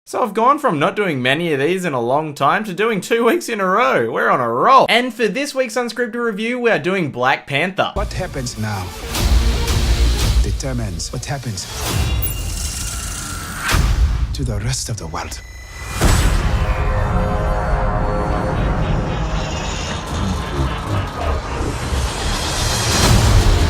So I've gone from not doing many of these in a long time to doing 2 weeks in a row. We're on a roll. And for this week's Unscripted review, we are doing Black Panther. What happens now determines what happens to the rest of the world.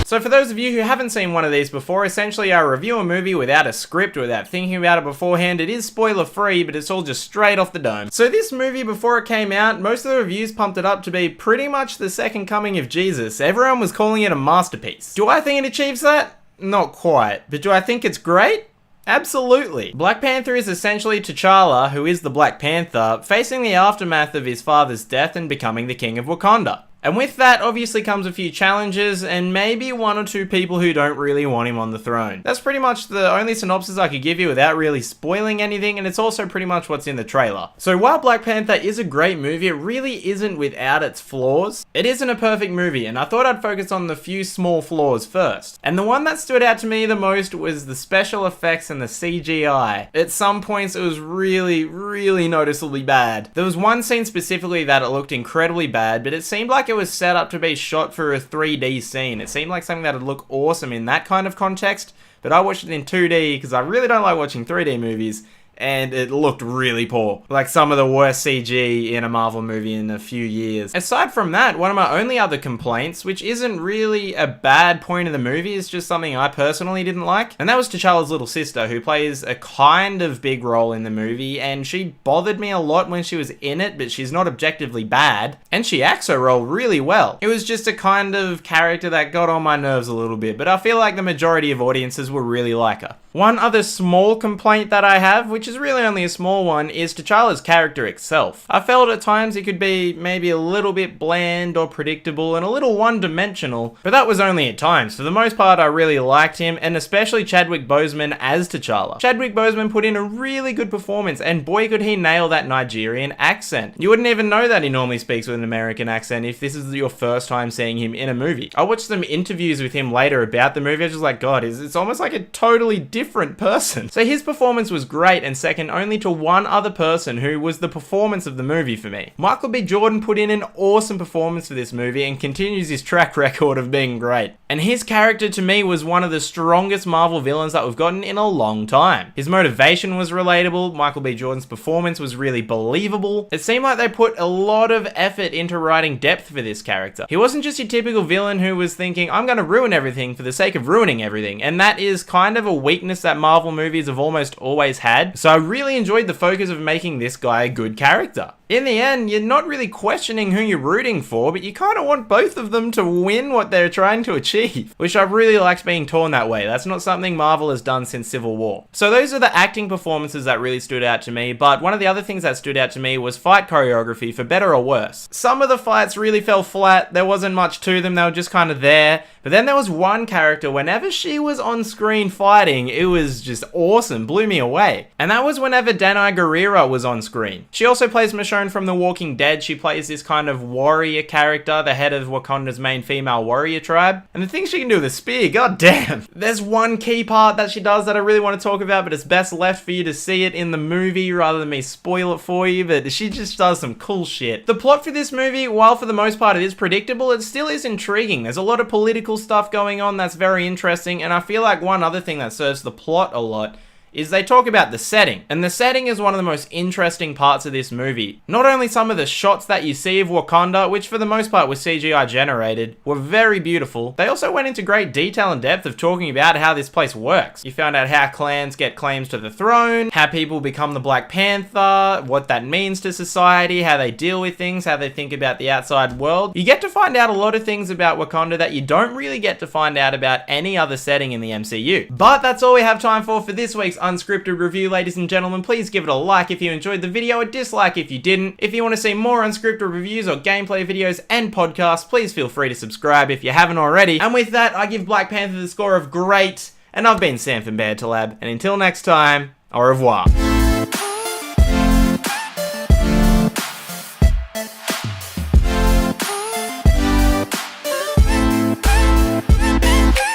So for those of you who haven't seen one of these before, essentially I review a movie without a script, without thinking about it beforehand. It is spoiler free, but it's all just straight off the dome. So this movie, before it came out, most of the reviews pumped it up to be pretty much the second coming of Jesus. Everyone was calling it a masterpiece. Do I think it achieves that? Not quite. But do I think it's great? Absolutely. Black Panther is essentially T'Challa, who is the Black Panther, facing the aftermath of his father's death and becoming the king of Wakanda. And with that, obviously comes a few challenges and maybe one or two people who don't really want him on the throne. That's pretty much the only synopsis I could give you without really spoiling anything, and it's also pretty much what's in the trailer. So while Black Panther is a great movie, it really isn't without its flaws. It isn't a perfect movie, and I thought I'd focus on the few small flaws first. And the one that stood out to me the most was the special effects and the CGI. At some points it was really noticeably bad. There was one scene specifically that it looked incredibly bad, but it seemed like it was set up to be shot for a 3D scene. It seemed like something that would look awesome in that kind of context, but I watched it in 2D because I really don't like watching 3D movies, and it looked really poor. Like some of the worst CG in a Marvel movie in a few years. Aside from that, one of my only other complaints, which isn't really a bad point of the movie, is just something I personally didn't like, and that was T'Challa's little sister, who plays a kind of big role in the movie, and she bothered me a lot when she was in it, but she's not objectively bad, and she acts her role really well. It was just a kind of character that got on my nerves a little bit, but I feel like the majority of audiences will really like her. One other small complaint that I have, which is really only a small one, is T'Challa's character itself. I felt at times he could be maybe a little bit bland or predictable and a little one-dimensional, but that was only at times. For the most part, I really liked him, and especially Chadwick Boseman as T'Challa. Chadwick Boseman put in a really good performance, and boy could he nail that Nigerian accent. You wouldn't even know that he normally speaks with an American accent if this is your first time seeing him in a movie. I watched some interviews with him later about the movie. I was just like, God, it's almost like a totally different person. So his performance was great, and second only to one other person who was the performance of the movie for me. Michael B. Jordan put in an awesome performance for this movie and continues his track record of being great. And his character to me was one of the strongest Marvel villains that we've gotten in a long time. His motivation was relatable, Michael B. Jordan's performance was really believable. It seemed like they put a lot of effort into writing depth for this character. He wasn't just your typical villain who was thinking, I'm gonna ruin everything for the sake of ruining everything, and that is kind of a weakness that Marvel movies have almost always had. So I really enjoyed the focus of making this guy a good character. In the end, you're not really questioning who you're rooting for, but you kind of want both of them to win what they're trying to achieve, which I really liked being torn that way. That's not something Marvel has done since Civil War. So those are the acting performances that really stood out to me, but one of the other things that stood out to me was fight choreography, for better or worse. Some of the fights really fell flat, there wasn't much to them, they were just kind of there, but then there was one character, whenever she was on screen fighting, it was just awesome, blew me away. And that was whenever Danai Gurira was on screen. She also plays Michonne from The Walking Dead. She plays this kind of warrior character, the head of Wakanda's main female warrior tribe. And the things she can do with a spear, god damn. There's one key part that she does that I really want to talk about, but it's best left for you to see it in the movie rather than me spoil it for you, but she just does some cool shit. The plot for this movie, while for the most part it is predictable, it still is intriguing. There's a lot of political stuff going on that's very interesting, and I feel like one other thing that serves the plot a lot is they talk about the setting. And the setting is one of the most interesting parts of this movie. Not only some of the shots that you see of Wakanda, which for the most part were CGI generated, were very beautiful, they also went into great detail and depth of talking about how this place works. You found out how clans get claims to the throne, how people become the Black Panther, what that means to society, how they deal with things, how they think about the outside world. You get to find out a lot of things about Wakanda that you don't really get to find out about any other setting in the MCU. But that's all we have time for this week's Unscripted review, ladies and gentlemen. Please give it a like if you enjoyed the video, a dislike if you didn't. If you want to see more unscripted reviews or gameplay videos and podcasts, please feel free to subscribe if you haven't already. And with that, I give Black Panther the score of great, and I've been Sam from Banter, and until next time, au revoir.